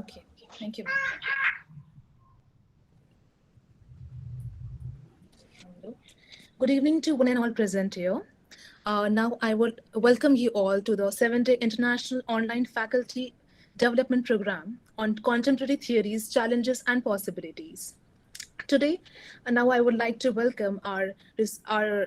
Okay, thank you. Good evening to one and all present here. Now I would welcome you all to the 7-day International Online Faculty Development Program on Contemporary Theories, Challenges and Possibilities. Today, now I would like to welcome our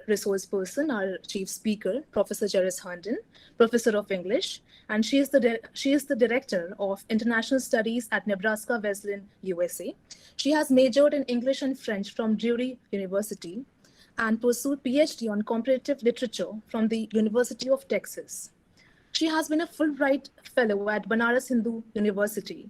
resource person, our chief speaker, Professor Judith Herndon, Professor of English, and she is the Director of International Studies at Nebraska Wesleyan, USA. She has majored in English and French from Drury University and pursued PhD on comparative literature from the University of Texas. She has been a Fulbright Fellow at Banaras Hindu University.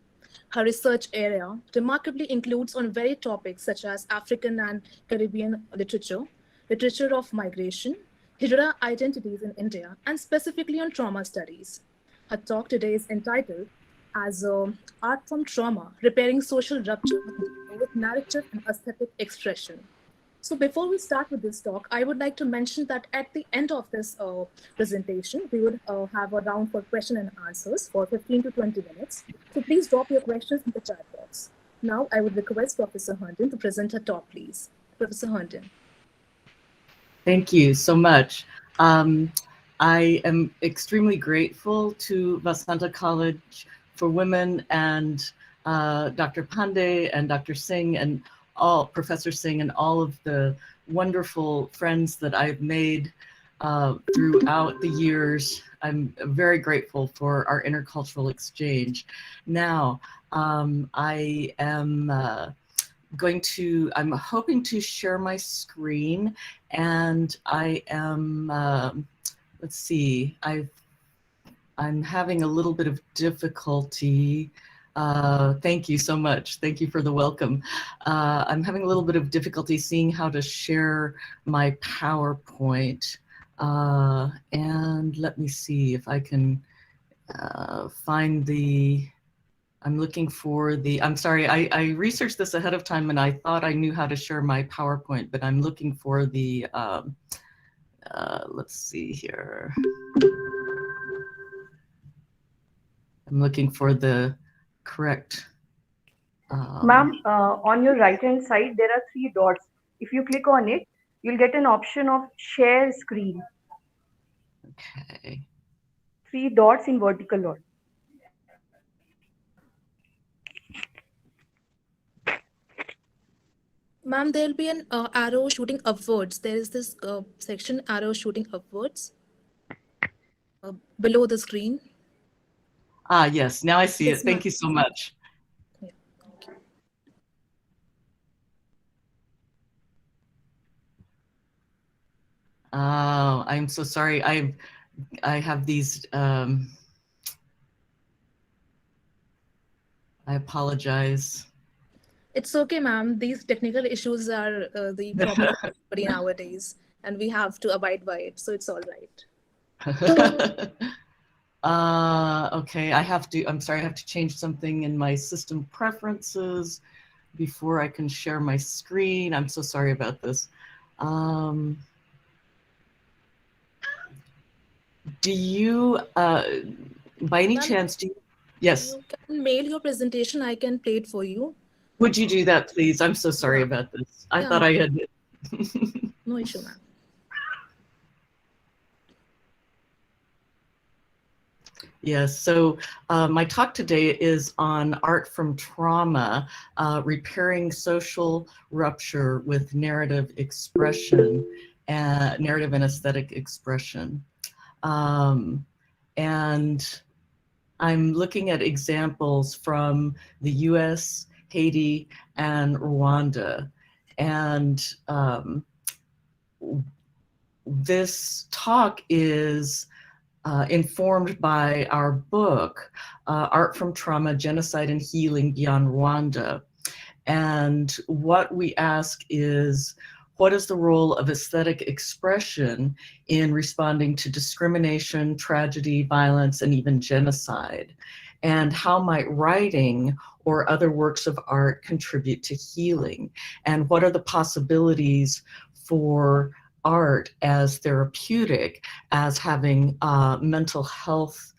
Her research area remarkably includes on varied topics such as African and Caribbean literature, literature of migration, Hijra identities in India, and specifically on trauma studies. Her talk today is entitled as Art from Trauma, Repairing Social Rupture with Narrative and Aesthetic Expression. So before we start with this talk, I would like to mention that at the end of this presentation, we would have a round for question and answers for 15 to 20 minutes. So please drop your questions in the chat box. Now I would request Professor Herndon to present her talk, please. Professor Herndon. Thank you so much. I am extremely grateful to Vasanta College for Women and Dr. Pandey and Dr. Singh and Professor Singh and all of the wonderful friends that I've made throughout the years. I'm very grateful for our intercultural exchange. Now, I am I'm hoping to share my screen, and I am, let's see, I'm having a little bit of difficulty. Thank you so much. Thank you for the welcome. I'm having a little bit of difficulty seeing how to share my PowerPoint. And let me see if I can find I'm looking for I'm sorry, I researched this ahead of time and I thought I knew how to share my PowerPoint, but I'm looking for let's see here. I'm looking for the correct. Ma'am, on your right hand side, there are 3 dots. If you click on it, you'll get an option of share screen. Okay. 3 dots in vertical order. Ma'am, there'll be an arrow shooting upwards. There is this section arrow shooting upwards below the screen. Ah, yes, now I see Yes, it. Thank you so much. Yeah, thank you. Oh, I'm so sorry. I have these, I apologize. It's okay, ma'am. These technical issues are the problem of everybody nowadays, and we have to abide by it. So it's all right. Okay, I'm sorry, I have to change something in my system preferences before I can share my screen. I'm so sorry about this. Do you, by any chance, yes? You can mail your presentation. I can play it for you. Would you do that, please? I'm so sorry about this. I thought I had. No issue, ma'am. Yes, so my talk today is on art from trauma, repairing social rupture with narrative expression, narrative and aesthetic expression. And I'm looking at examples from the US, Haiti, and Rwanda. And this talk is informed by our book, Art from Trauma, Genocide and Healing Beyond Rwanda. And what we ask is, what is the role of aesthetic expression in responding to discrimination, tragedy, violence, and even genocide? And how might writing or other works of art contribute to healing? And what are the possibilities for art as therapeutic, as having mental health,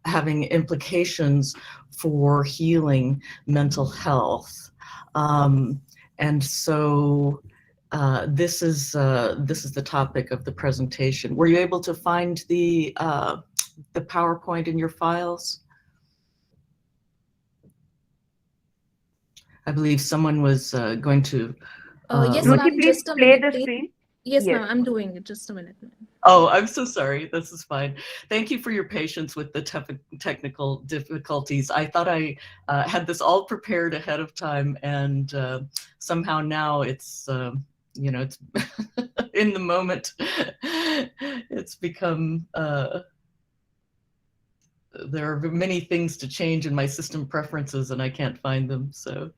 having implications for healing mental health. And so this is the topic of the presentation. Were you able to find the PowerPoint in your files? I believe someone was going to. Yes, Ruchi, ma'am. please Just a play minute, the please. screen. Yes, Yes. ma'am. I'm doing it. Just a minute. Oh, I'm so sorry. This is fine. Thank you for your patience with the technical difficulties. I thought I had this all prepared ahead of time, and somehow now it's, it's in the moment. It's become, there are many things to change in my system preferences, and I can't find them. So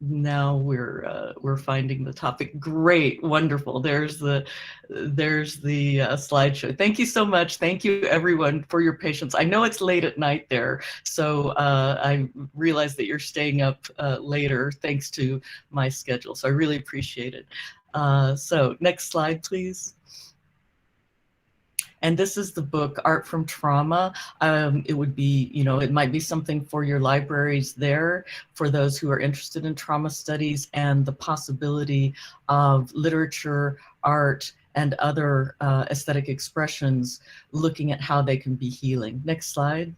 now we're finding the topic. Great, wonderful. There's the slideshow. Thank you so much. Thank you everyone for your patience. I know it's late at night there, so I realize that you're staying up later thanks to my schedule. So I really appreciate it. So next slide, please. And this is the book, Art from Trauma. It would be, it might be something for your libraries there, for those who are interested in trauma studies and the possibility of literature, art, and other aesthetic expressions, looking at how they can be healing. Next slide.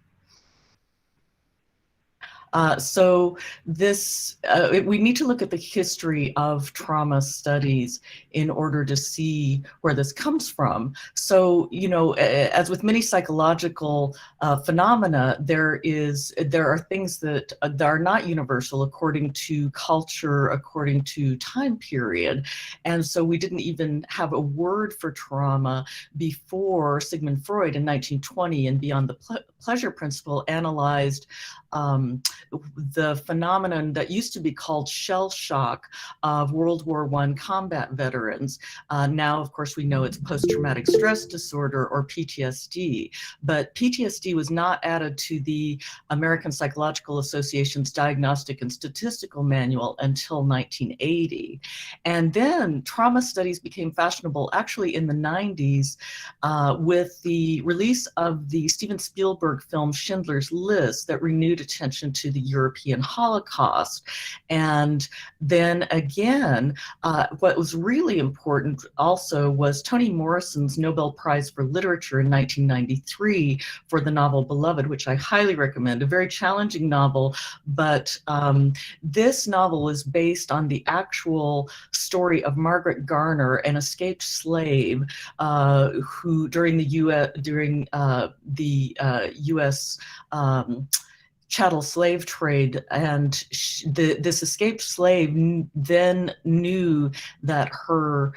So this, we need to look at the history of trauma studies in order to see where this comes from. So, as with many psychological phenomena, there are things that are not universal according to culture, according to time period. And so we didn't even have a word for trauma before Sigmund Freud in 1920 and Beyond the Pleasure Principle analyzed the phenomenon that used to be called shell shock of World War I combat veterans. Now, of course, we know it's post-traumatic stress disorder, or PTSD, but PTSD was not added to the American Psychological Association's Diagnostic and Statistical Manual until 1980. And then trauma studies became fashionable actually in the 90s with the release of the Steven Spielberg film Schindler's List that renewed attention to the European Holocaust. And then again, what was really important also was Toni Morrison's Nobel Prize for Literature in 1993 for the novel Beloved, which I highly recommend. A very challenging novel, but this novel is based on the actual story of Margaret Garner, an escaped slave who during the U.S. chattel slave trade, and this escaped slave then knew that her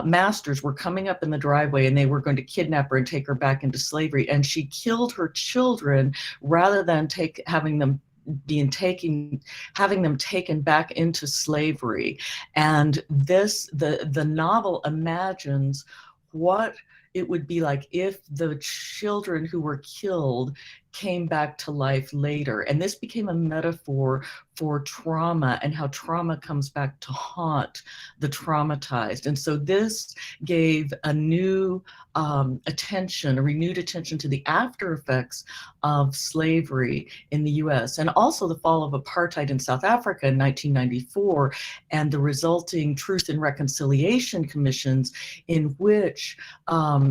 masters were coming up in the driveway and they were going to kidnap her and take her back into slavery, and she killed her children rather than having them taken back into slavery. And the novel imagines what it would be like if the children who were killed came back to life later. And this became a metaphor for trauma and how trauma comes back to haunt the traumatized. And so this gave a new attention, a renewed attention to the after effects of slavery in the US, and also the fall of apartheid in South Africa in 1994 and the resulting Truth and Reconciliation Commissions, in which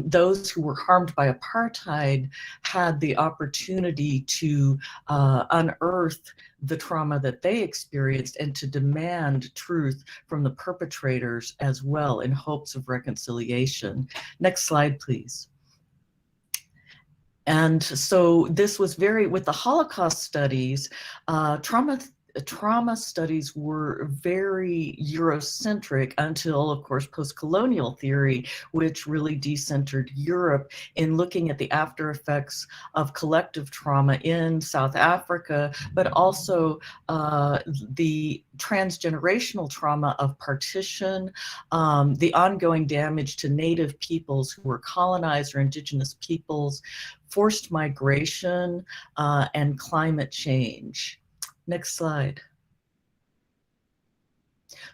those who were harmed by apartheid had the opportunity to unearth the trauma that they experienced and to demand truth from the perpetrators as well, in hopes of reconciliation. Next slide, please. And so this was with the Holocaust studies, trauma studies were very Eurocentric until, of course, post-colonial theory, which really decentered Europe in looking at the after effects of collective trauma in South Africa, but also the transgenerational trauma of partition, the ongoing damage to Native peoples who were colonized or Indigenous peoples, forced migration, and climate change. Next slide.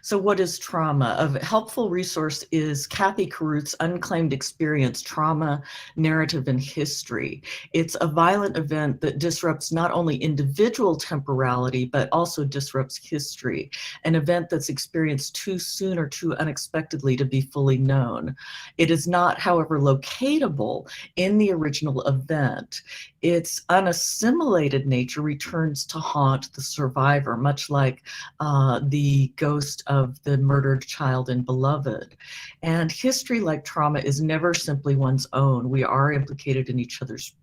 So what is trauma? A helpful resource is Kathy Carruth's Unclaimed Experience, Trauma, Narrative, and History. It's a violent event that disrupts not only individual temporality, but also disrupts history, an event that's experienced too soon or too unexpectedly to be fully known. It is not, however, locatable in the original event. Its unassimilated nature returns to haunt the survivor, much like the ghost of the murdered child in Beloved. And history, like trauma, is never simply one's own. We are implicated in each other's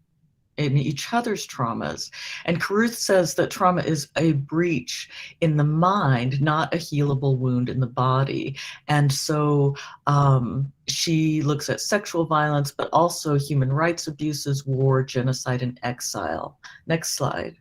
traumas. And Carruth says that trauma is a breach in the mind, not a healable wound in the body. And so she looks at sexual violence, but also human rights abuses, war, genocide, and exile. Next slide.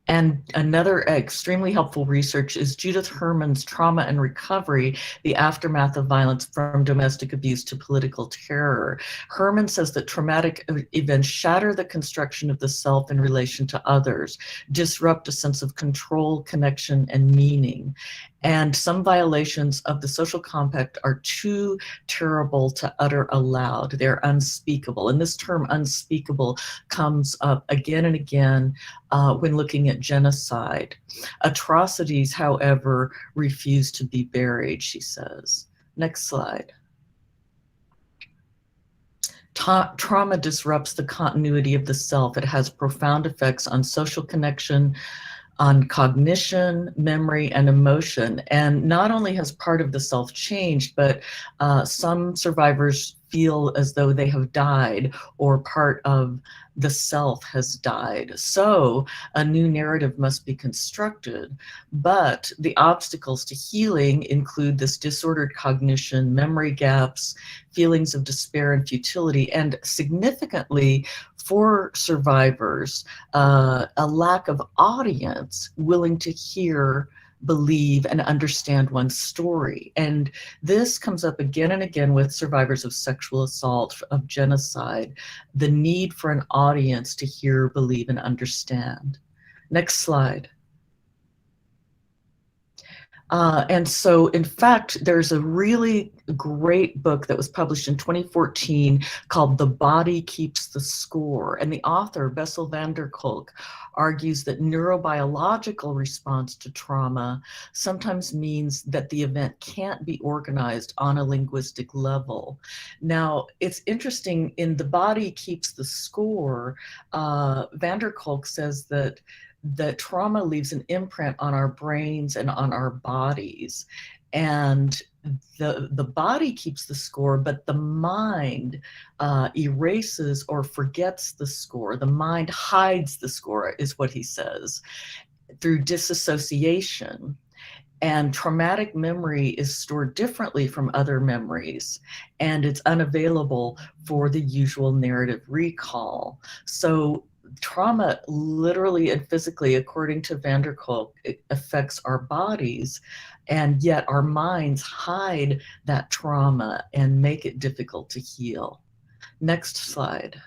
And another extremely helpful research is Judith Herman's Trauma and Recovery, the Aftermath of Violence from Domestic Abuse to Political Terror. Herman says that traumatic events shatter the construction of the self in relation to others, disrupt a sense of control, connection, and meaning. And some violations of the social compact are too terrible to utter aloud. They're unspeakable. And this term unspeakable comes up again and again when looking at genocide. Atrocities, however, refuse to be buried, she says. Next slide. Trauma disrupts the continuity of the self. It has profound effects on social connection, on cognition, memory, and emotion. And not only has part of the self changed, but some survivors feel as though they have died or part of the self has died. So a new narrative must be constructed, but the obstacles to healing include this disordered cognition, memory gaps, feelings of despair and futility, and significantly for survivors, a lack of audience willing to hear, believe, and understand one's story. And this comes up again and again with survivors of sexual assault, of genocide, the need for an audience to hear, believe, and understand. Next slide. And so, in fact, there's a really great book that was published in 2014 called The Body Keeps the Score. And the author, Bessel van der Kolk, argues that neurobiological response to trauma sometimes means that the event can't be organized on a linguistic level. Now, it's interesting, in The Body Keeps the Score, van der Kolk says that trauma leaves an imprint on our brains and on our bodies. And the body keeps the score, but the mind erases or forgets the score. The mind hides the score, is what he says, through disassociation. And traumatic memory is stored differently from other memories, and it's unavailable for the usual narrative recall. So trauma literally and physically, according to van der Kolk, it affects our bodies, and yet our minds hide that trauma and make it difficult to heal. Next slide.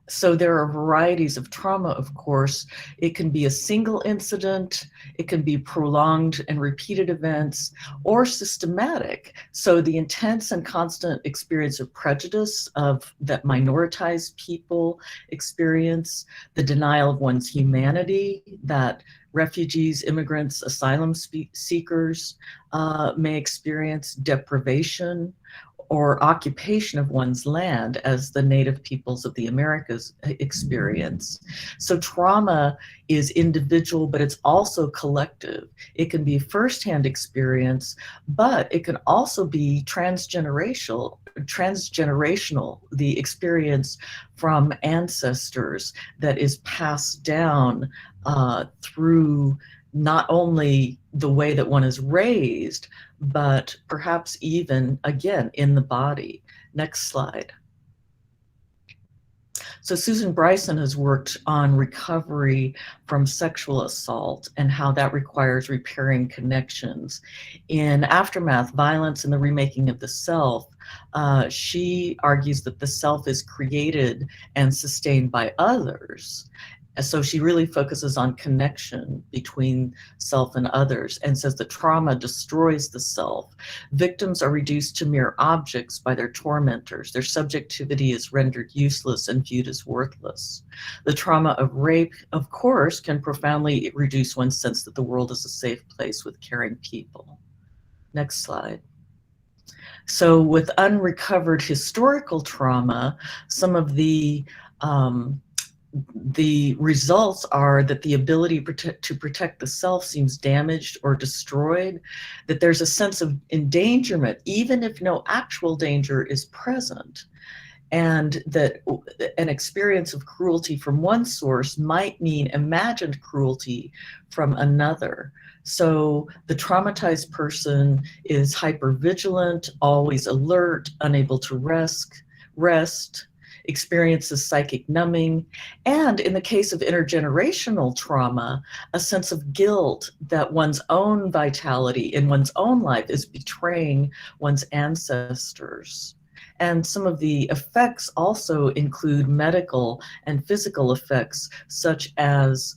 So there are varieties of trauma, of course. It can be a single incident, it can be prolonged and repeated events, or systematic. So the intense and constant experience of prejudice that minoritized people experience, the denial of one's humanity that refugees, immigrants, asylum seekers may experience, deprivation, or occupation of one's land, as the native peoples of the Americas experience. So trauma is individual, but it's also collective. It can be firsthand experience, but it can also be transgenerational, the experience from ancestors that is passed down through not only the way that one is raised, but perhaps even, again, in the body. Next slide. So Susan Brison has worked on recovery from sexual assault and how that requires repairing connections. In Aftermath, Violence and the Remaking of the Self, she argues that the self is created and sustained by others. So she really focuses on connection between self and others and says that trauma destroys the self. Victims are reduced to mere objects by their tormentors. Their subjectivity is rendered useless and viewed as worthless. The trauma of rape, of course, can profoundly reduce one's sense that the world is a safe place with caring people. Next slide. So with unrecovered historical trauma, some of the results are that the ability to protect the self seems damaged or destroyed, that there's a sense of endangerment, even if no actual danger is present, and that an experience of cruelty from one source might mean imagined cruelty from another. So the traumatized person is hypervigilant, always alert, unable to rest, experiences psychic numbing, and in the case of intergenerational trauma, a sense of guilt that one's own vitality in one's own life is betraying one's ancestors. And some of the effects also include medical and physical effects, such as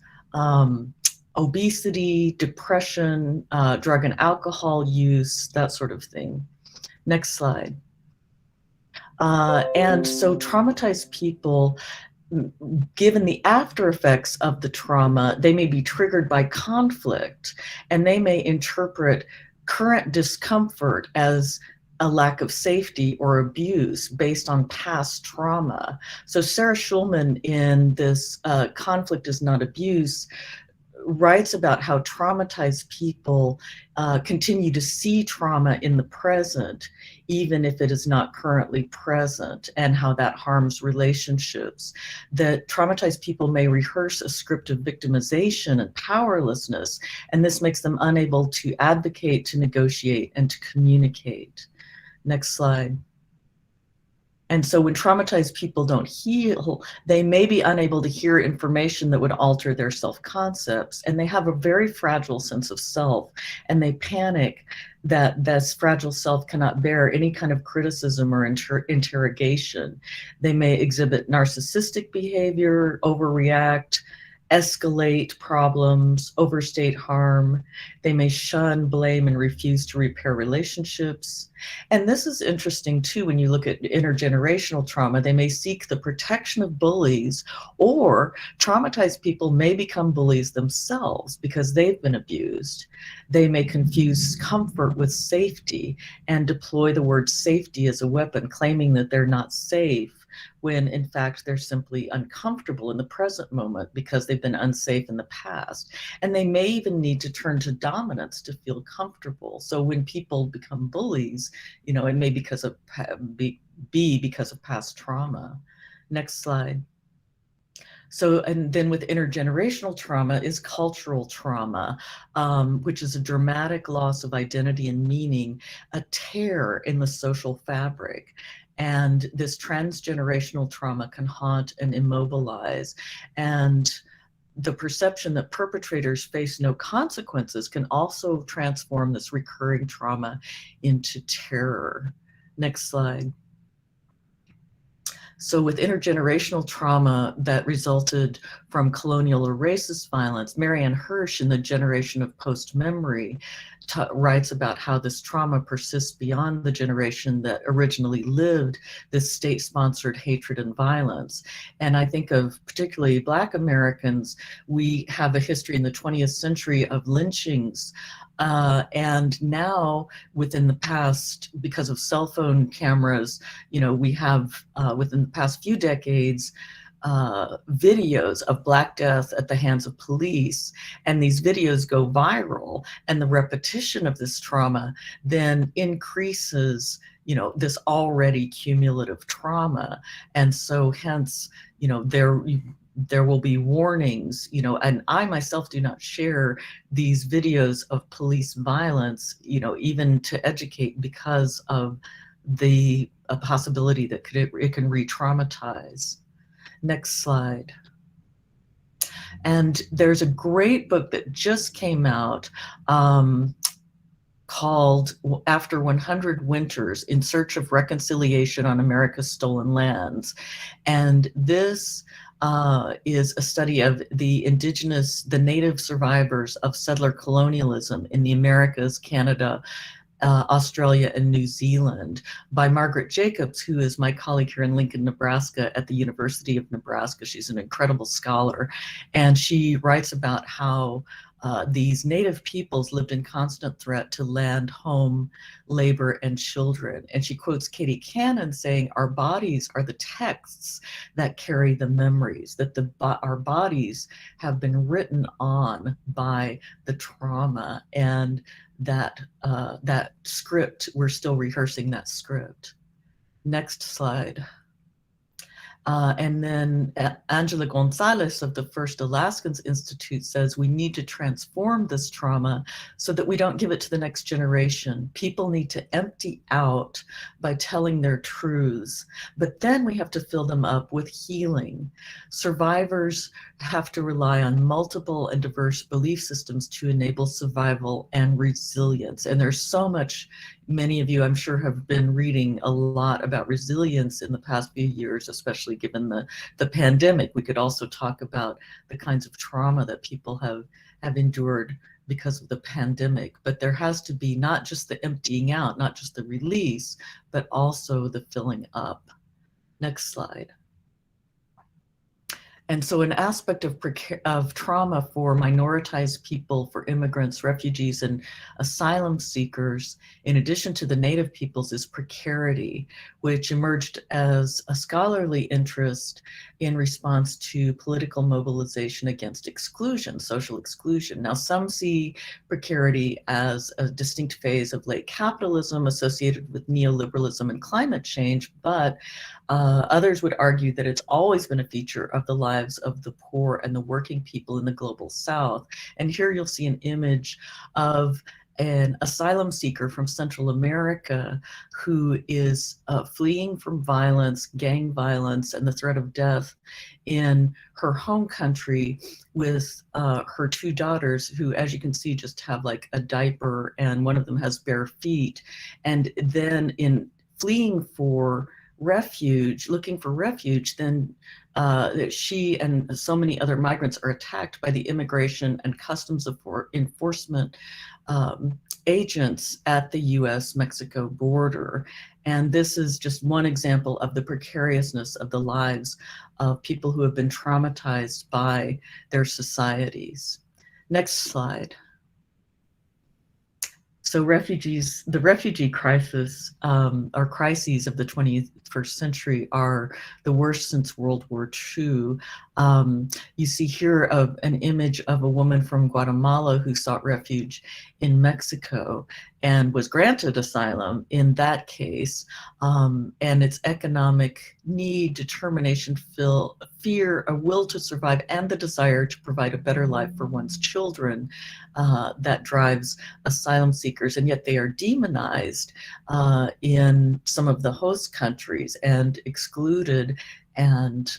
obesity, depression, drug and alcohol use, that sort of thing. Next slide. And so traumatized people, given the after effects of the trauma, they may be triggered by conflict, and they may interpret current discomfort as a lack of safety or abuse based on past trauma. So Sarah Schulman in this Conflict is Not Abuse writes about how traumatized people continue to see trauma in the present, even if it is not currently present, and how that harms relationships. That traumatized people may rehearse a script of victimization and powerlessness, and this makes them unable to advocate, to negotiate, and to communicate. Next slide. And so when traumatized people don't heal, they may be unable to hear information that would alter their self-concepts, and they have a very fragile sense of self, and they panic that this fragile self cannot bear any kind of criticism or interrogation. They may exhibit narcissistic behavior, overreact, escalate problems, overstate harm. They may shun, blame, and refuse to repair relationships. And this is interesting too when you look at intergenerational trauma. They may seek the protection of bullies, or traumatized people may become bullies themselves because they've been abused. They may confuse comfort with safety and deploy the word safety as a weapon, claiming that they're not safe, when in fact they're simply uncomfortable in the present moment because they've been unsafe in the past. And they may even need to turn to dominance to feel comfortable. So when people become bullies, you know, it may be because of past trauma. Next slide. So, and then with intergenerational trauma is cultural trauma, which is a dramatic loss of identity and meaning, a tear in the social fabric. And this transgenerational trauma can haunt and immobilize. And the perception that perpetrators face no consequences can also transform this recurring trauma into terror. Next slide. So with intergenerational trauma that resulted from colonial or racist violence, Marianne Hirsch in the Generation of Post-Memory writes about how this trauma persists beyond the generation that originally lived this state-sponsored hatred and violence. And I think of particularly Black Americans, we have a history in the 20th century of lynchings. And now within the past, because of cell phone cameras, you know, we have within the past few decades, videos of Black death at the hands of police, and these videos go viral, and the repetition of this trauma then increases, you know, this already cumulative trauma. And so hence, you know, there will be warnings, you know, and I myself do not share these videos of police violence, you know, even to educate, because of the possibility that it can re-traumatize. Next slide. And there's a great book that just came out called After 100 Winters, In Search of Reconciliation on America's Stolen Lands. And this is a study of the Indigenous, the native survivors of settler colonialism in the Americas, Canada, Australia, and New Zealand by Margaret Jacobs, who is my colleague here in Lincoln, Nebraska at the University of Nebraska. She's an incredible scholar, and she writes about how these native peoples lived in constant threat to land, home, labor, and children. And she quotes Katie Cannon saying, "Our bodies are the texts that carry the memories, that our bodies have been written on by the trauma, and that that script, we're still rehearsing that script." Next slide. And then Angela Gonzalez of the First Alaskans Institute says we need to transform this trauma so that we don't give it to the next generation. People need to empty out by telling their truths, but then we have to fill them up with healing. Survivors have to rely on multiple and diverse belief systems to enable survival and resilience. And there's so much. Many of you, I'm sure, have been reading a lot about resilience in the past few years, especially given the pandemic. We could also talk about the kinds of trauma that people have endured because of the pandemic. But there has to be not just the emptying out, not just the release, but also the filling up. Next slide. And so an aspect of trauma for minoritized people, for immigrants, refugees, and asylum seekers, in addition to the native peoples, is precarity, which emerged as a scholarly interest in response to political mobilization against exclusion, social exclusion. Now, some see precarity as a distinct phase of late capitalism associated with neoliberalism and climate change, but others would argue that it's always been a feature of the lives of the poor and the working people in the global South. And here you'll see an image of an asylum seeker from Central America who is fleeing from violence, gang violence, and the threat of death in her home country with her two daughters, who, as you can see, just have like a diaper, and one of them has bare feet. And then in fleeing for refuge, looking for refuge, then she and so many other migrants are attacked by the immigration and customs enforcement agents at the US-Mexico border. And this is just one example of the precariousness of the lives of people who have been traumatized by their societies. Next slide. So refugees, the refugee crisis, or crises of the 21st century, are the worst since World War II. You see here an image of a woman from Guatemala who sought refuge in Mexico and was granted asylum in that case. And its economic need, determination, fear, a will to survive, and the desire to provide a better life for one's children that drives asylum seekers. And yet they are demonized in some of the host countries and excluded and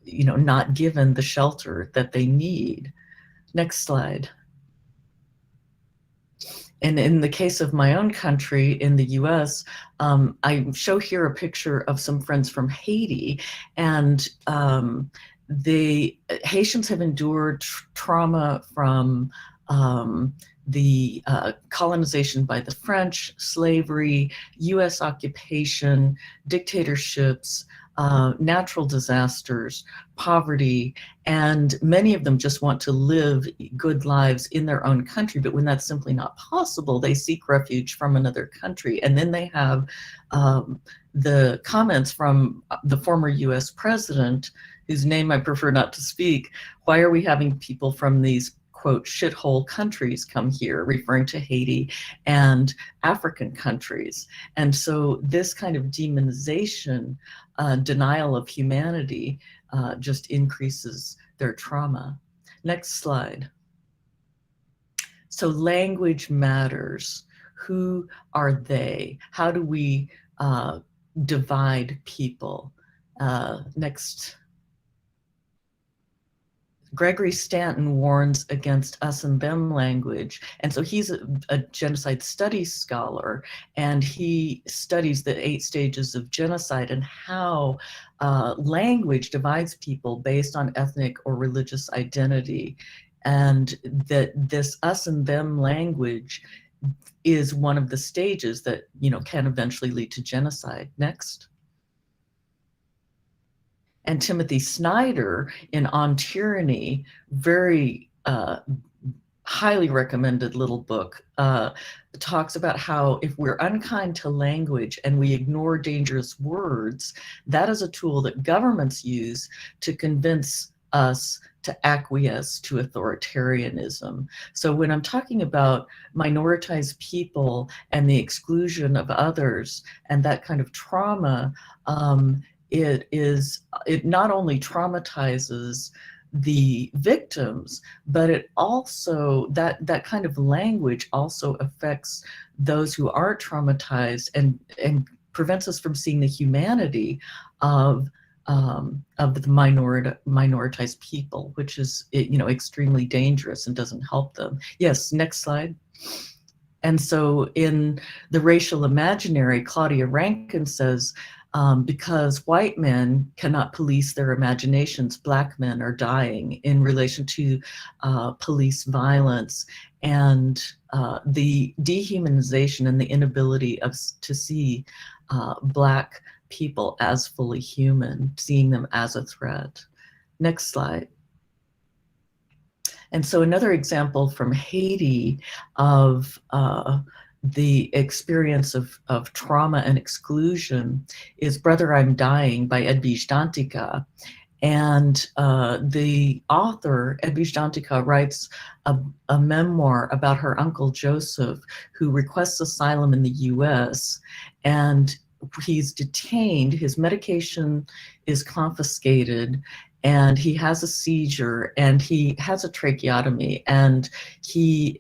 not given the shelter that they need. Next slide. And in the case of my own country, in the US, I show here a picture of some friends from Haiti, and the Haitians have endured trauma from the colonization by the French, slavery, US occupation, dictatorships, natural disasters, poverty, and many of them just want to live good lives in their own country. But when that's simply not possible, they seek refuge from another country. And then they have the comments from the former US president, whose name I prefer not to speak. Why are we having people from these, quote, shithole countries come here, referring to Haiti and African countries? And so this kind of demonization, denial of humanity, just increases their trauma. Next slide. So language matters. Who are they? How do we divide people? Next Gregory Stanton warns against us and them language. And so he's a genocide studies scholar, and he studies the 8 stages of genocide and how language divides people based on ethnic or religious identity. And that this us and them language is one of the stages that, you know, can eventually lead to genocide. Next. And Timothy Snyder in On Tyranny, very highly recommended little book, talks about how if we're unkind to language and we ignore dangerous words, that is a tool that governments use to convince us to acquiesce to authoritarianism. So when I'm talking about minoritized people and the exclusion of others and that kind of trauma, it not only traumatizes the victims, but it also, that kind of language also affects those who are traumatized and prevents us from seeing the humanity of the minoritized people, which is, you know, extremely dangerous and doesn't help them. Yes, next slide. And so in The Racial Imaginary, Claudia Rankin says, because white men cannot police their imaginations, Black men are dying in relation to police violence and the dehumanization and the inability to see Black people as fully human, seeing them as a threat. Next slide. And so another example from Haiti of the experience of trauma and exclusion is Brother, I'm Dying by Edwige Danticat. And the author, Edwige Danticat, writes a memoir about her uncle Joseph, who requests asylum in the US, and he's detained, his medication is confiscated, and he has a seizure, and he has a tracheotomy, and he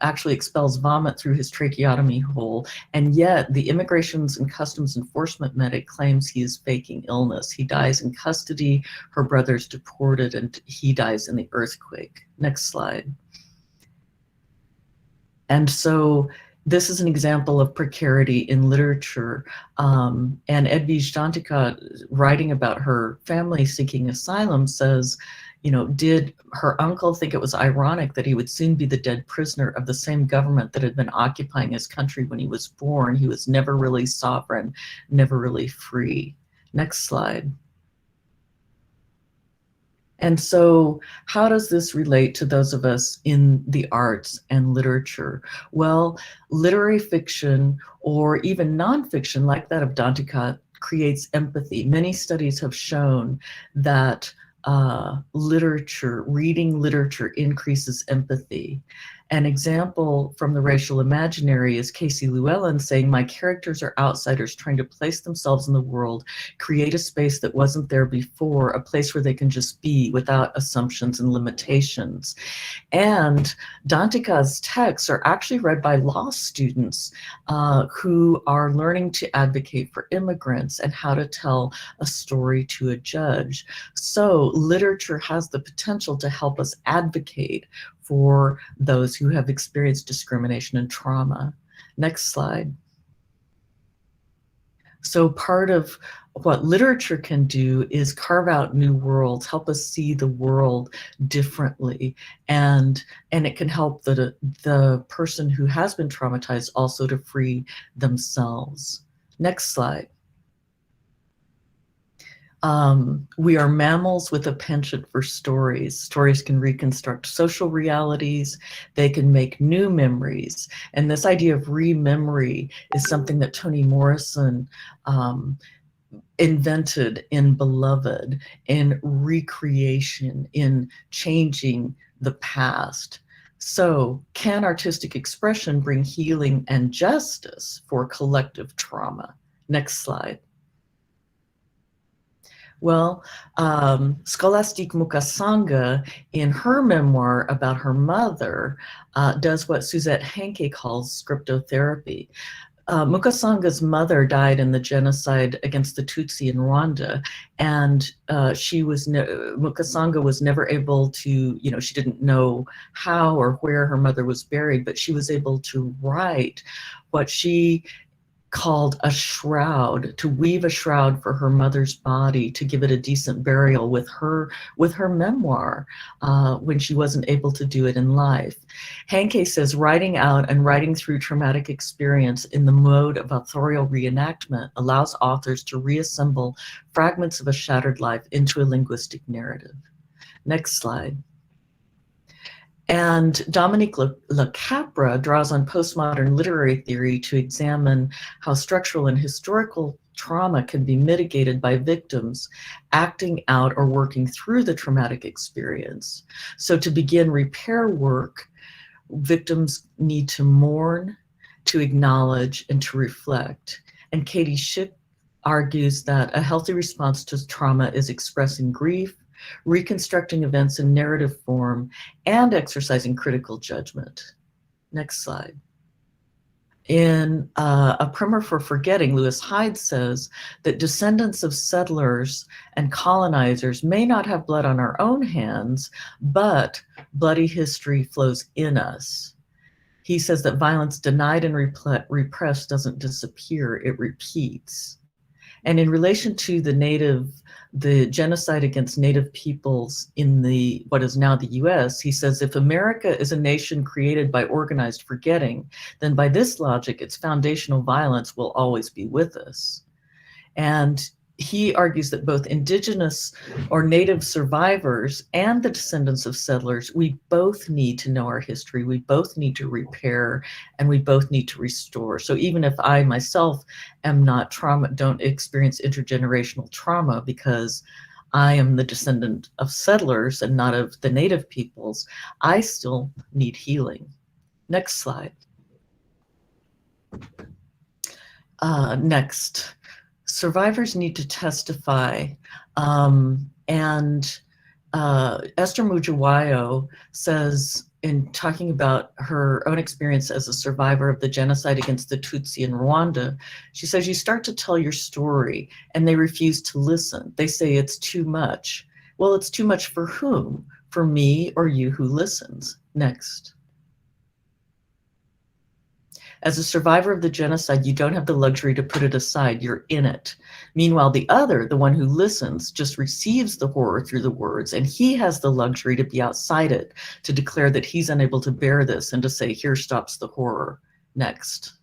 actually expels vomit through his tracheotomy hole, and yet the Immigrations and Customs Enforcement medic claims he is faking illness. He dies in custody, her brother's deported, and he dies in the earthquake. Next slide. And so this is an example of precarity in literature. And Edwige Danticat, writing about her family seeking asylum, says, you know, did her uncle think it was ironic that he would soon be the dead prisoner of the same government that had been occupying his country when he was born? He was never really sovereign, never really free. Next slide. And so how does this relate to those of us in the arts and literature? Well, literary fiction or even nonfiction like that of Danticat creates empathy. Many studies have shown that reading literature increases empathy. An example from The Racial Imaginary is Casey Llewellyn saying, my characters are outsiders trying to place themselves in the world, create a space that wasn't there before, a place where they can just be without assumptions and limitations. And Danticat's texts are actually read by law students who are learning to advocate for immigrants and how to tell a story to a judge. So literature has the potential to help us advocate for those who have experienced discrimination and trauma. Next slide. So part of what literature can do is carve out new worlds, help us see the world differently, and it can help the person who has been traumatized also to free themselves. Next slide. We are mammals with a penchant for stories. Stories can reconstruct social realities. They can make new memories. And this idea of rememory is something that Toni Morrison invented in Beloved, in recreation, in changing the past. So can artistic expression bring healing and justice for collective trauma? Next slide. Well, Scholastique Mukasanga, in her memoir about her mother, does what Suzette Hanke calls scriptotherapy. Mukasanga's mother died in the genocide against the Tutsi in Rwanda, and Mukasanga was never able to, she didn't know how or where her mother was buried, but she was able to write what she called a shroud, to weave a shroud for her mother's body, to give it a decent burial with her memoir when she wasn't able to do it in life. Henke says, writing out and writing through traumatic experience in the mode of authorial reenactment allows authors to reassemble fragments of a shattered life into a linguistic narrative. Next slide. And Dominique Le Capra draws on postmodern literary theory to examine how structural and historical trauma can be mitigated by victims acting out or working through the traumatic experience. So to begin repair work, victims need to mourn, to acknowledge, and to reflect. And Katie Schick argues that a healthy response to trauma is expressing grief, reconstructing events in narrative form, and exercising critical judgment. Next slide. In A Primer for Forgetting, Lewis Hyde says that descendants of settlers and colonizers may not have blood on our own hands, but bloody history flows in us. He says that violence denied and repressed doesn't disappear, it repeats. And in relation to the genocide against Native peoples in what is now the US, he says, if America is a nation created by organized forgetting, then by this logic, its foundational violence will always be with us. And he argues that both Indigenous or Native survivors and the descendants of settlers, we both need to know our history, we both need to repair, and we both need to restore. So even if I myself am not don't experience intergenerational trauma because I am the descendant of settlers and not of the Native peoples, I still need healing. Next slide. Next. Survivors need to testify, and Esther Mujawayo says, in talking about her own experience as a survivor of the genocide against the Tutsi in Rwanda, she says, you start to tell your story and they refuse to listen. They say it's too much. Well, it's too much for whom? For me or you who listens? Next. As a survivor of the genocide, you don't have the luxury to put it aside, you're in it. Meanwhile, the other, the one who listens, just receives the horror through the words, and he has the luxury to be outside it, to declare that he's unable to bear this and to say, here stops the horror. Next.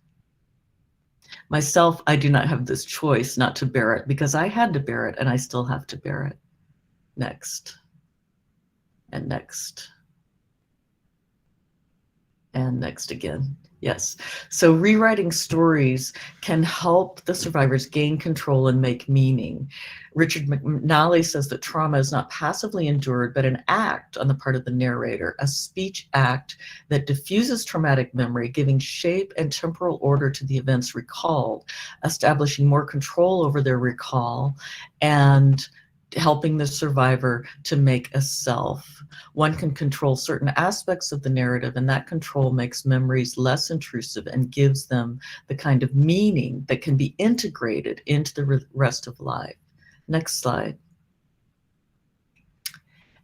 Myself, I do not have this choice not to bear it because I had to bear it and I still have to bear it. Next. And next. And next again. Yes. So rewriting stories can help the survivors gain control and make meaning. Richard McNally says that trauma is not passively endured, but an act on the part of the narrator, a speech act that diffuses traumatic memory, giving shape and temporal order to the events recalled, establishing more control over their recall, and helping the survivor to make a self. One can control certain aspects of the narrative, and that control makes memories less intrusive and gives them the kind of meaning that can be integrated into the rest of life. Next slide.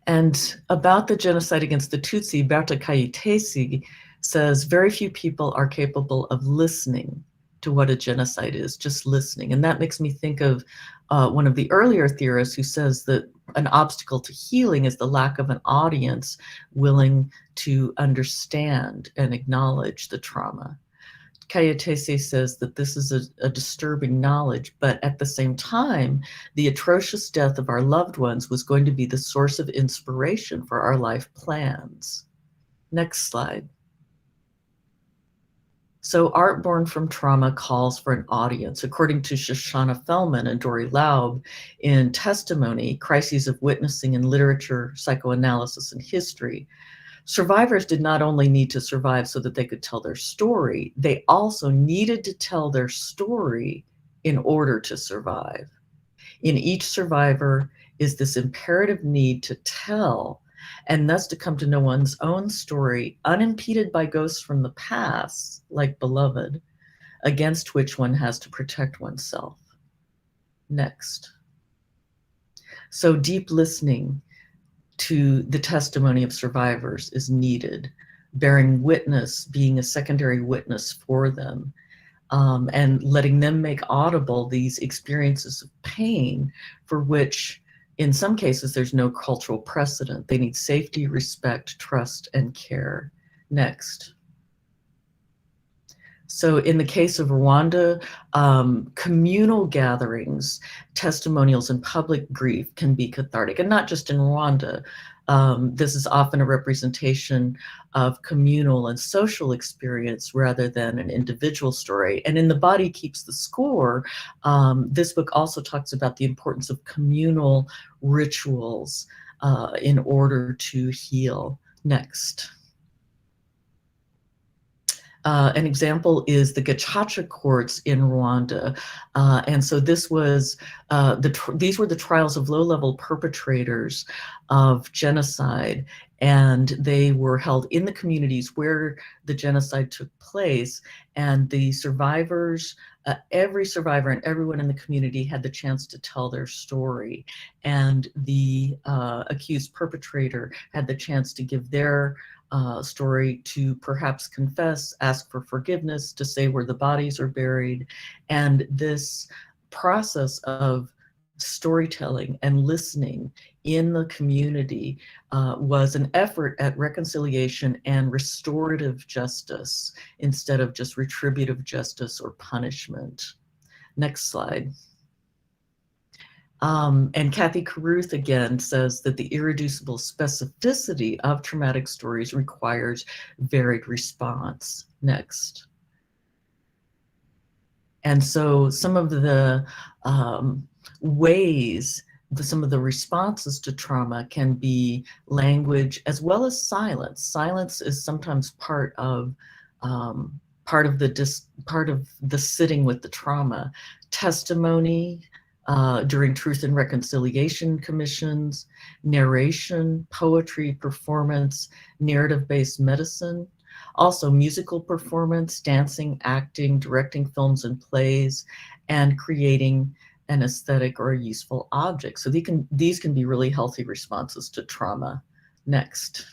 And about the genocide against the Tutsi, Berta Kayitesi says, very few people are capable of listening to what a genocide is, just listening. And that makes me think of one of the earlier theorists who says that an obstacle to healing is the lack of an audience willing to understand and acknowledge the trauma. Kayitesi says that this is a disturbing knowledge, but at the same time, the atrocious death of our loved ones was going to be the source of inspiration for our life plans. Next slide. So art born from trauma calls for an audience. According to Shoshana Fellman and Dory Laub in Testimony, Crises of Witnessing in Literature, Psychoanalysis, and History, survivors did not only need to survive so that they could tell their story, they also needed to tell their story in order to survive. In each survivor is this imperative need to tell, and thus to come to know one's own story unimpeded by ghosts from the past, like Beloved, against which one has to protect oneself. Next. So deep listening to the testimony of survivors is needed, bearing witness, being a secondary witness for them, and letting them make audible these experiences of pain for which, in some cases, there's no cultural precedent. They need safety, respect, trust, and care. Next. So in the case of Rwanda, communal gatherings, testimonials, and public grief can be cathartic, and not just in Rwanda. This is often a representation of communal and social experience rather than an individual story. And in The Body Keeps the Score, this book also talks about the importance of communal rituals in order to heal. Next. An example is the Gacaca courts in Rwanda. And so this was, these were the trials of low-level perpetrators of genocide, and they were held in the communities where the genocide took place. And the survivors, every survivor and everyone in the community had the chance to tell their story. And the accused perpetrator had the chance to give their story, to perhaps confess, ask for forgiveness, to say where the bodies are buried. And this process of storytelling and listening in the community was an effort at reconciliation and restorative justice instead of just retributive justice or punishment. Next slide. And Kathy Carruth again says that the irreducible specificity of traumatic stories requires varied response. Next. And so some of the ways, some of the responses to trauma can be language as well as silence. Silence is sometimes part of the sitting with the trauma. Testimony, during Truth and Reconciliation Commissions, narration, poetry, performance, narrative-based medicine, also musical performance, dancing, acting, directing films and plays, and creating an aesthetic or a useful object. So these can be really healthy responses to trauma. Next.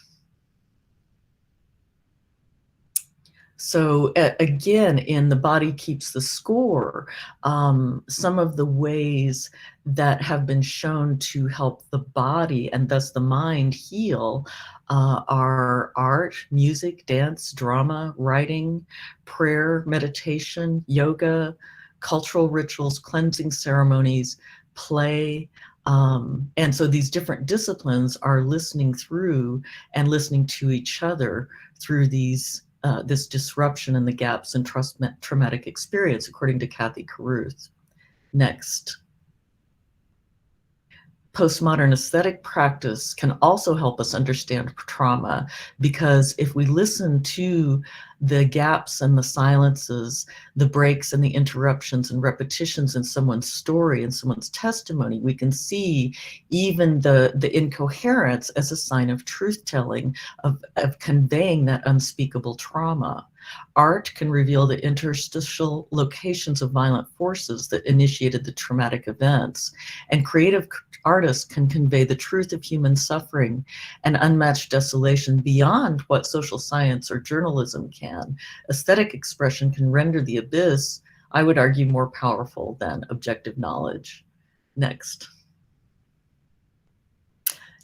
So again, in The Body Keeps the Score, some of the ways that have been shown to help the body and thus the mind heal are art, music, dance, drama, writing, prayer, meditation, yoga, cultural rituals, cleansing ceremonies, play. And so these different disciplines are listening through and listening to each other through these this disruption in the gaps in traumatic experience, according to Kathy Carruth. Next. Postmodern aesthetic practice can also help us understand trauma, because if we listen to the gaps and the silences, the breaks and the interruptions and repetitions in someone's story and someone's testimony, we can see even the incoherence as a sign of truth-telling, of conveying that unspeakable trauma. Art can reveal the interstitial locations of violent forces that initiated the traumatic events, and creative artists can convey the truth of human suffering and unmatched desolation beyond what social science or journalism can. Aesthetic expression can render the abyss, I would argue, more powerful than objective knowledge. Next.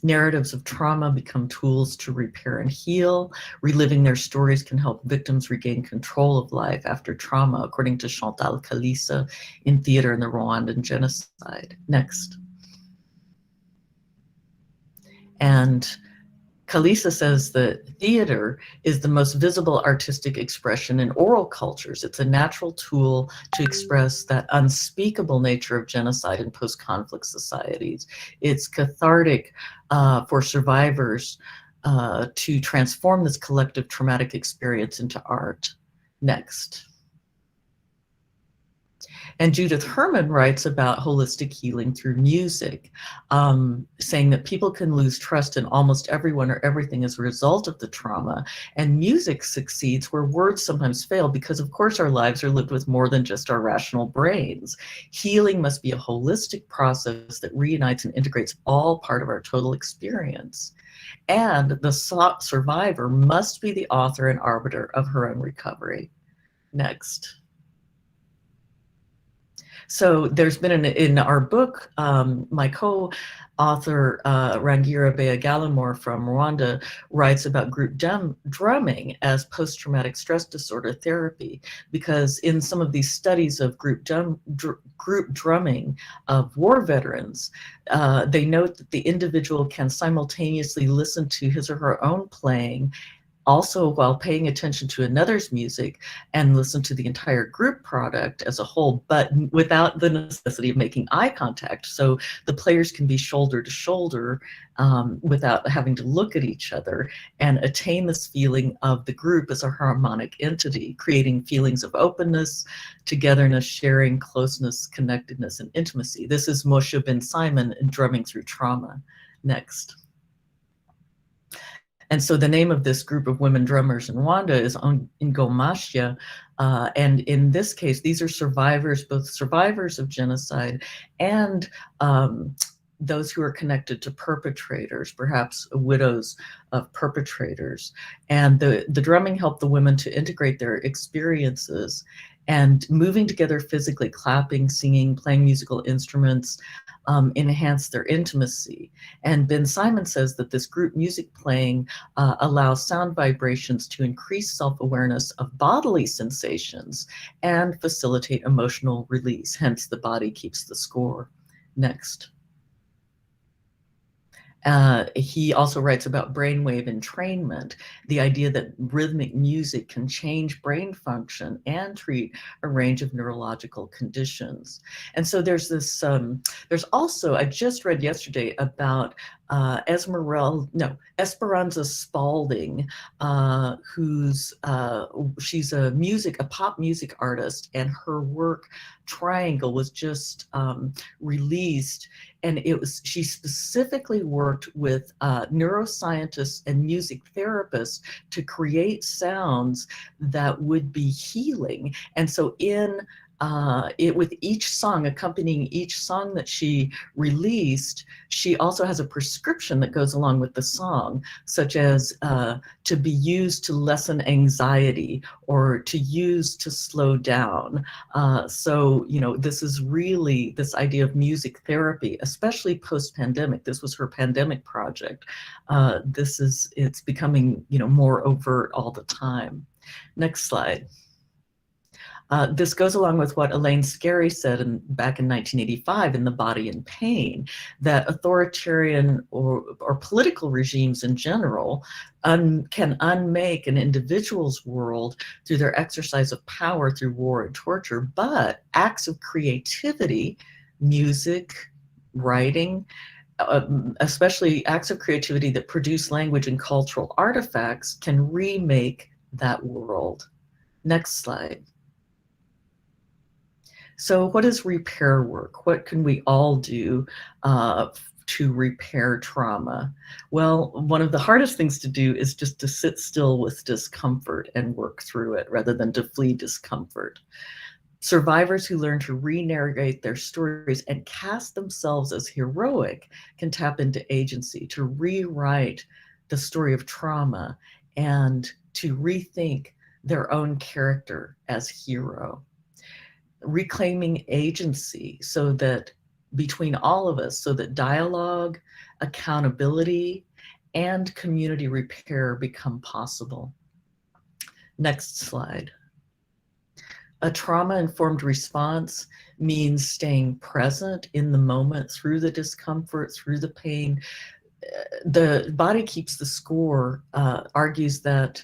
Narratives of trauma become tools to repair and heal. Reliving their stories can help victims regain control of life after trauma, according to Chantal Kalisa in Theater in the Rwandan Genocide. Next. And Kalisa says that theater is the most visible artistic expression in oral cultures. It's a natural tool to express that unspeakable nature of genocide in post-conflict societies. It's cathartic for survivors to transform this collective traumatic experience into art. Next. And Judith Herman writes about holistic healing through music, saying that people can lose trust in almost everyone or everything as a result of the trauma. And music succeeds where words sometimes fail because, of course, our lives are lived with more than just our rational brains. Healing must be a holistic process that reunites and integrates all part of our total experience. And the survivor must be the author and arbiter of her own recovery. Next. So there's been in our book, my co-author Rangira Bea-Gallimore from Rwanda writes about group drumming as post-traumatic stress disorder therapy, because in some of these studies of group drumming of war veterans, they note that the individual can simultaneously listen to his or her own playing also while paying attention to another's music and listen to the entire group product as a whole, but without the necessity of making eye contact. So the players can be shoulder to shoulder without having to look at each other and attain this feeling of the group as a harmonic entity, creating feelings of openness, togetherness, sharing, closeness, connectedness, and intimacy. This is Moshe Ben Simon in Drumming Through Trauma. Next. And so the name of this group of women drummers in Rwanda is Ingomashya. And in this case, these are survivors, both survivors of genocide and those who are connected to perpetrators, perhaps widows of perpetrators. And the drumming helped the women to integrate their experiences and moving together physically, clapping, singing, playing musical instruments, enhance their intimacy. And Ben Simon says that this group music playing allows sound vibrations to increase self-awareness of bodily sensations and facilitate emotional release. Hence, the body keeps the score. Next. He also writes about brainwave entrainment, the idea that rhythmic music can change brain function and treat a range of neurological conditions. And so there's this, there's also, I just read yesterday about Esperanza Spalding, she's a pop music artist, and her work Triangle was just released. And she specifically worked with neuroscientists and music therapists to create sounds that would be healing. And so with each song, accompanying each song that she released, she also has a prescription that goes along with the song, such as to be used to lessen anxiety or to use to slow down. So, this is really this idea of music therapy, especially post-pandemic. This was her pandemic project. It's becoming, more overt all the time. Next slide. This goes along with what Elaine Scarry said back in 1985 in The Body and Pain, that authoritarian or political regimes in general can unmake an individual's world through their exercise of power through war and torture, but acts of creativity, music, writing, especially acts of creativity that produce language and cultural artifacts, can remake that world. Next slide. So what is repair work? What can we all do to repair trauma? Well, one of the hardest things to do is just to sit still with discomfort and work through it rather than to flee discomfort. Survivors who learn to re-narrate their stories and cast themselves as heroic can tap into agency to rewrite the story of trauma and to rethink their own character as hero. Reclaiming agency so that between all of us, so that dialogue, accountability, and community repair become possible. Next slide. A trauma-informed response means staying present in the moment through the discomfort, through the pain. The Body Keeps the Score argues that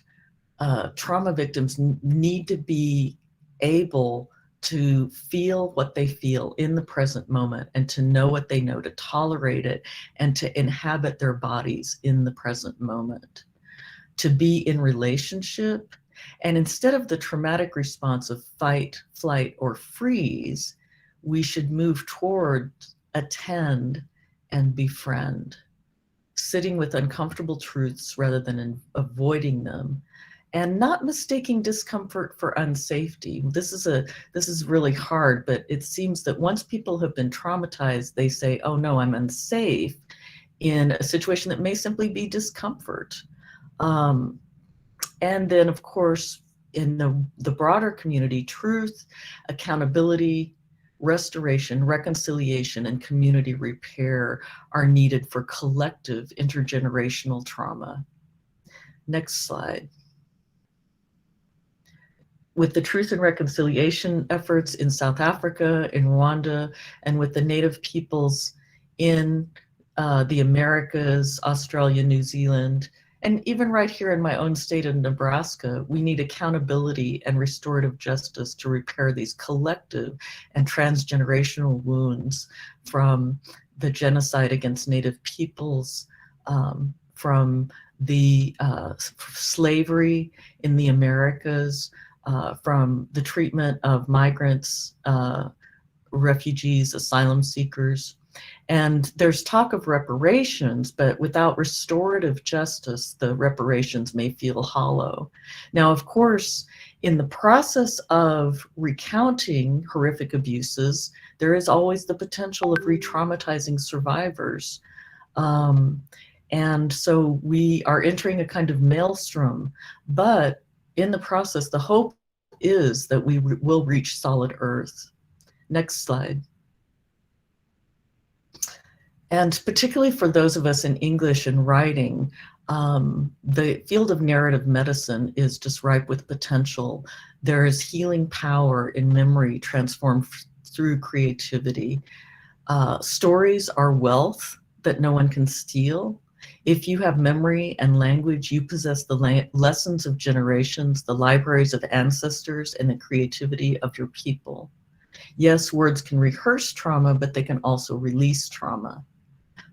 trauma victims need to be able to feel what they feel in the present moment and to know what they know, to tolerate it, and to inhabit their bodies in the present moment. To be in relationship, and instead of the traumatic response of fight, flight, or freeze, we should move toward attend and befriend, sitting with uncomfortable truths rather than avoiding them, and not mistaking discomfort for unsafety. This is really hard, but it seems that once people have been traumatized, they say, oh no, I'm unsafe in a situation that may simply be discomfort. And then of course, in the broader community, truth, accountability, restoration, reconciliation, and community repair are needed for collective intergenerational trauma. Next slide. With the truth and reconciliation efforts in South Africa, in Rwanda, and with the Native peoples in the Americas, Australia, New Zealand, and even right here in my own state of Nebraska, we need accountability and restorative justice to repair these collective and transgenerational wounds from the genocide against Native peoples, from the slavery in the Americas, from the treatment of migrants, refugees, asylum seekers. And there's talk of reparations, but without restorative justice, the reparations may feel hollow. Now, of course, in the process of recounting horrific abuses, there is always the potential of re-traumatizing survivors. And so we are entering a kind of maelstrom, but in the process, the hope is that we will reach solid earth. Next slide. And particularly for those of us in English and writing, the field of narrative medicine is just ripe with potential. There is healing power in memory transformed through creativity. Stories are wealth that no one can steal. If you have memory and language, you possess the lessons of generations, the libraries of ancestors, and the creativity of your people. Yes, words can rehearse trauma, but they can also release trauma.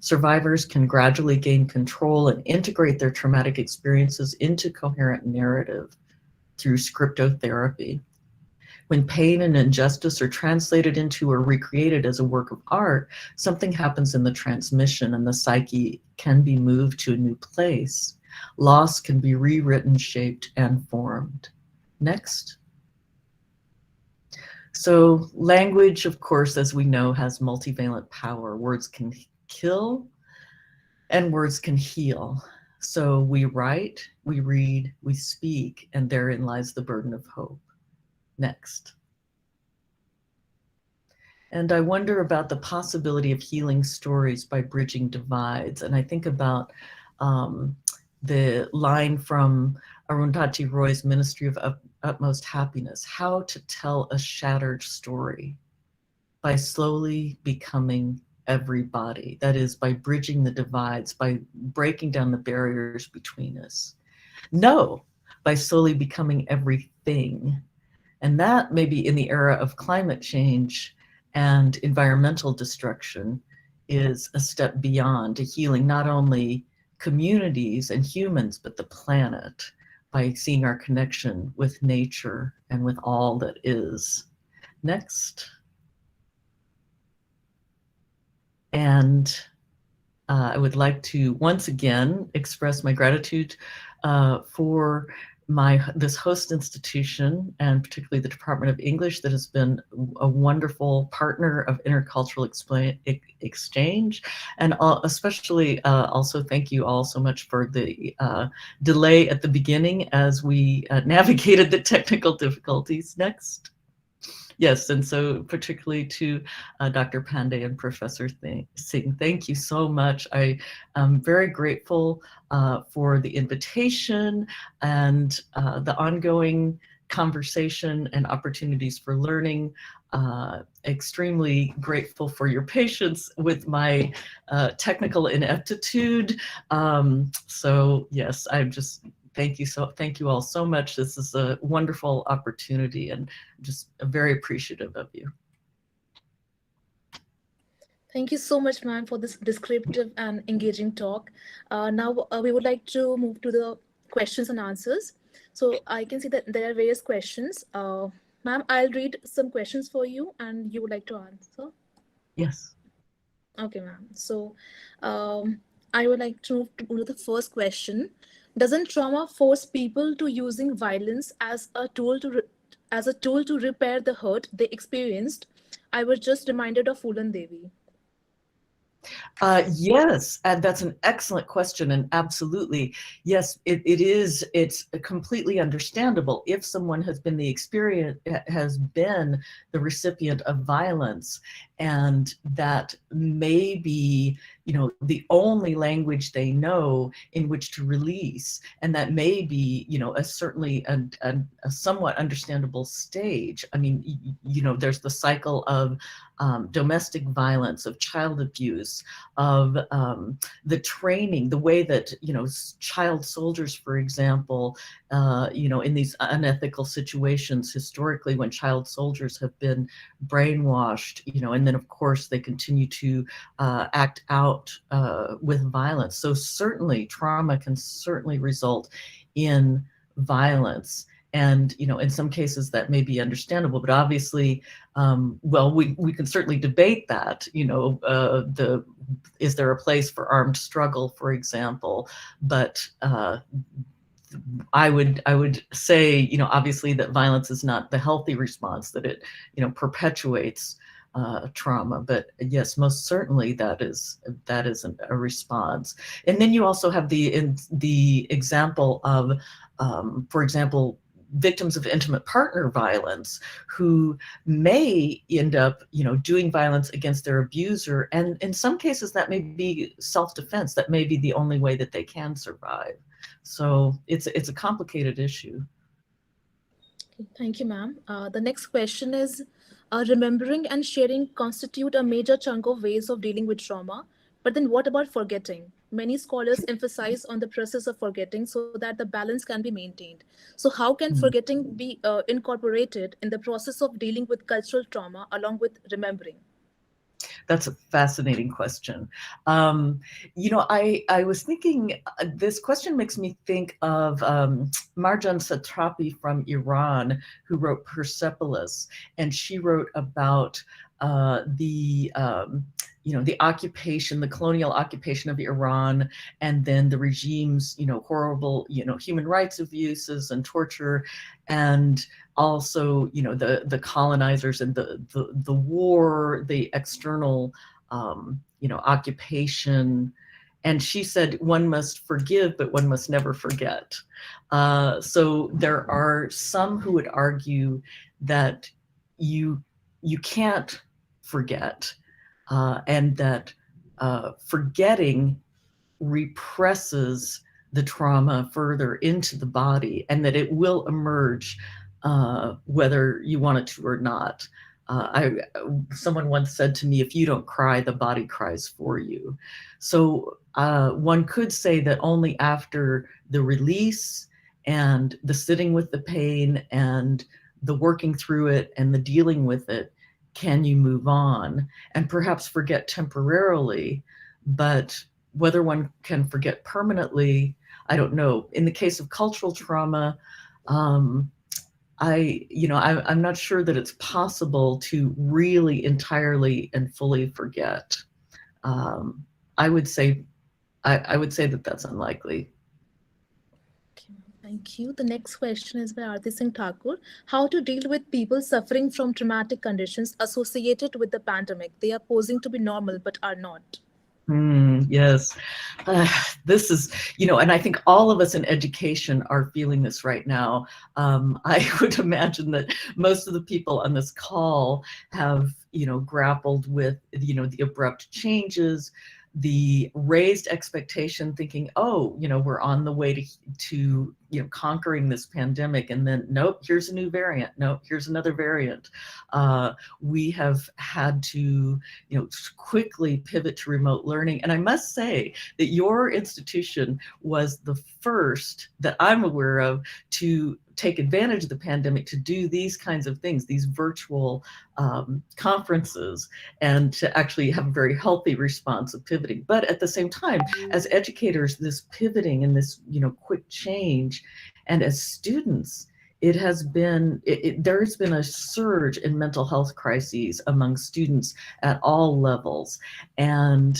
Survivors can gradually gain control and integrate their traumatic experiences into coherent narrative through scriptotherapy. When pain and injustice are translated into or recreated as a work of art, something happens in the transmission and the psyche can be moved to a new place. Loss can be rewritten, shaped, and formed. Next. So language, of course, as we know, has multivalent power. Words can kill and words can heal. So we write, we read, we speak, and therein lies the burden of hope. Next. And I wonder about the possibility of healing stories by bridging divides. And I think about the line from Arundhati Roy's Ministry of Utmost Happiness, how to tell a shattered story by slowly becoming everybody. That is, by bridging the divides, by breaking down the barriers between us. No, by slowly becoming everything. And that maybe in the era of climate change and environmental destruction is a step beyond to healing not only communities and humans, but the planet by seeing our connection with nature and with all that is. Next. And I would like to once again express my gratitude for this host institution, and particularly the Department of English that has been a wonderful partner of intercultural exchange. And especially also thank you all so much for the delay at the beginning as we navigated the technical difficulties. Next. Yes, and so particularly to Dr. Pandey and Professor Singh, thank you so much. I am very grateful for the invitation and the ongoing conversation and opportunities for learning. Extremely grateful for your patience with my technical ineptitude. So yes, I'm just thank you all so much. This is a wonderful opportunity and just very appreciative of you. Thank you so much, ma'am, for this descriptive and engaging talk. Now we would like to move to the questions and answers. So I can see that there are various questions. Ma'am, I'll read some questions for you and you would like to answer. Yes. Okay, ma'am. So, I would like to move to the first question. Doesn't trauma force people to using violence as a tool as a tool to repair the hurt they experienced? I was just reminded of Fulan Devi. Yes, and that's an excellent question, and absolutely, yes, it is. It's completely understandable if someone has been the recipient of violence, and that may be, the only language they know in which to release, and that may be, certainly a somewhat understandable stage. I mean, there's the cycle of domestic violence, of child abuse, of the training, the way that, child soldiers, for example, in these unethical situations historically when child soldiers have been brainwashed, and then of course they continue to act out with violence. So certainly trauma can certainly result in violence. And, in some cases that may be understandable, but obviously, well, we can certainly debate that, is there a place for armed struggle, for example? But I would say, obviously that violence is not the healthy response, that it, perpetuates trauma. But yes, most certainly that is a response. And then you also have the example of, for example, victims of intimate partner violence who may end up, doing violence against their abuser. And in some cases that may be self-defense. That may be the only way that they can survive. So it's a complicated issue. Thank you, ma'am. The next question is, remembering and sharing constitute a major chunk of ways of dealing with trauma. But then what about forgetting? Many scholars emphasize on the process of forgetting so that the balance can be maintained. So how can forgetting be incorporated in the process of dealing with cultural trauma along with remembering? That's a fascinating question. I was thinking, this question makes me think of Marjan Satrapi from Iran, who wrote Persepolis, and she wrote about the occupation, the colonial occupation of Iran, and then the regime's, horrible, human rights abuses and torture, and also, the colonizers and the war, the external, occupation. And she said, one must forgive, but one must never forget. So there are some who would argue that you can't forget, and that forgetting represses the trauma further into the body, and that it will emerge whether you want it to or not. Someone once said to me, if you don't cry, the body cries for you. So one could say that only after the release and the sitting with the pain and the working through it and the dealing with it can you move on and perhaps forget temporarily. But whether one can forget permanently, I don't know. In the case of cultural trauma, I'm not sure that it's possible to really entirely and fully forget. I would say that that's unlikely. Okay, thank you. The next question is by Arti Singh Thakur. How to deal with people suffering from traumatic conditions associated with the pandemic? They are posing to be normal but are not. Yes, this is, and I think all of us in education are feeling this right now. I would imagine that most of the people on this call have, grappled with, the abrupt changes, the raised expectation, thinking, oh, we're on the way to conquering this pandemic, and then nope, here's a new variant. Nope, here's another variant. We have had to, quickly pivot to remote learning, and I must say that your institution was the first that I'm aware of to take advantage of the pandemic to do these kinds of things, these virtual conferences, and to actually have a very healthy response of pivoting. But at the same time, as educators, this pivoting and this, quick change, and as students, it has been, there's been a surge in mental health crises among students at all levels. And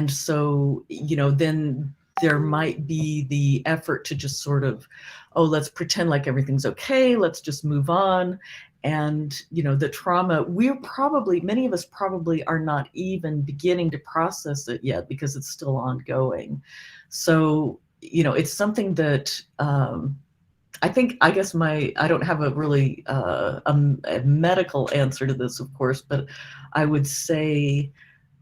so, you know, then there might be the effort to just sort of, oh, let's pretend like everything's okay, let's just move on. And, you know, the trauma, many of us probably are not even beginning to process it yet because it's still ongoing. So, you know, it's something that I guess I don't have a really a medical answer to this, of course, but I would say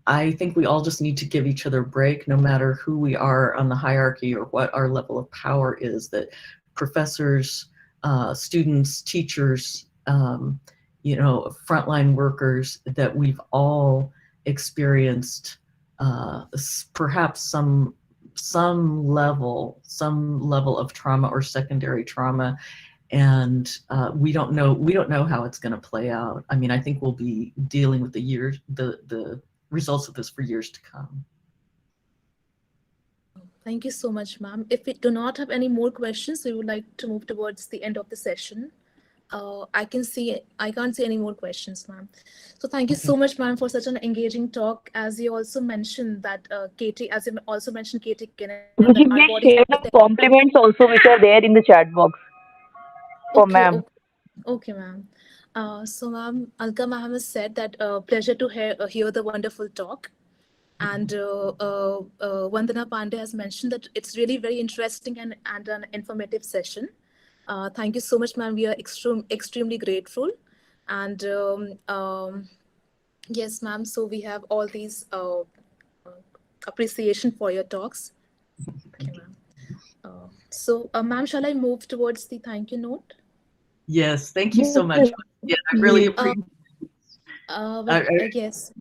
I think we all just need to give each other a break, no matter who we are on the hierarchy or what our level of power is, that professors, students, teachers, you know, frontline workers, that we've all experienced perhaps some level of trauma or secondary trauma, and we don't know how it's going to play out. I mean, I think we'll be dealing with the results of this for years to come. Thank you so much, ma'am. If we do not have any more questions, we would like to move towards the end of the session. I can't see any more questions, ma'am. So thank you so much, ma'am, for such an engaging talk. As you also mentioned that Katie, Would you please share the compliments also which are there in the chat box for ma'am? Okay, ma'am. So, ma'am, Alka ma'am has said that pleasure to hear the wonderful talk. And Vandana Pandey has mentioned that it's really very interesting and an informative session. Thank you so much, ma'am. We are extremely grateful. And yes, ma'am. So we have all these appreciation for your talks. Okay, ma'am. So, ma'am, shall I move towards the thank you note? Yes, thank you so much. Yeah, I really appreciate. Yes.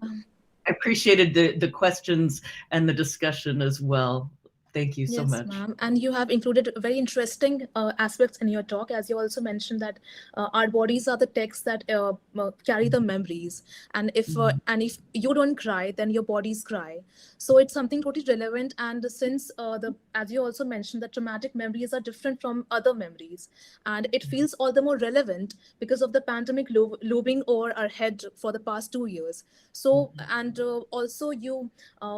I appreciated the questions and the discussion as well. Thank you so much. Yes, ma'am. And you have included very interesting aspects in your talk, as you also mentioned that our bodies are the texts that carry the memories. And if you don't cry, then your bodies cry. So it's something totally relevant. And since as you also mentioned, that traumatic memories are different from other memories, and it feels all the more relevant because of the pandemic looming over our head for the past 2 years. So and also you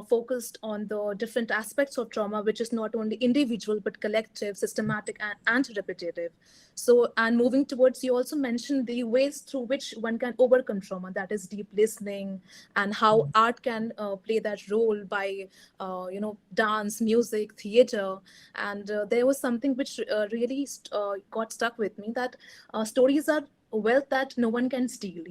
focused on the different aspects of trauma, which is not only individual but collective, systematic, and repetitive. So, and moving towards, you also mentioned the ways through which one can overcome trauma, that is deep listening, and how art can play that role by dance, music, theater. And there was something which really got stuck with me, that stories are wealth that no one can steal.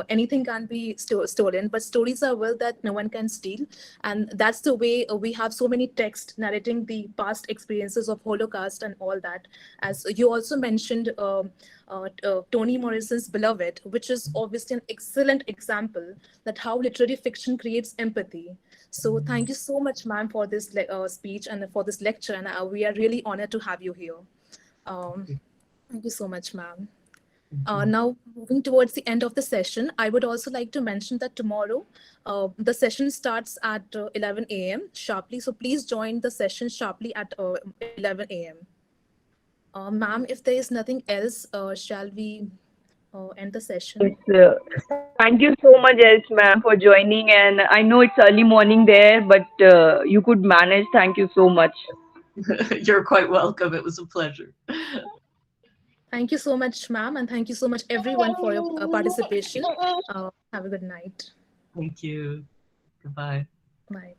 Anything can be stolen, but stories are wealth that no one can steal. And that's the way we have so many texts narrating the past experiences of Holocaust and all that. As you also mentioned Toni Morrison's Beloved, which is obviously an excellent example that how literary fiction creates empathy. So thank you so much, ma'am, for this speech and for this lecture, and we are really honored to have you here. Thank you so much, ma'am. Now, moving towards the end of the session, I would also like to mention that tomorrow, the session starts at 11 a.m. sharply. So please join the session sharply at 11 a.m. Ma'am, if there is nothing else, shall we end the session? Yes, thank you so much, Els, ma'am, for joining. And I know it's early morning there, but you could manage. Thank you so much. You're quite welcome. It was a pleasure. Thank you so much, ma'am, and thank you so much, everyone, for your participation. Have a good night. Thank you. Goodbye. Bye.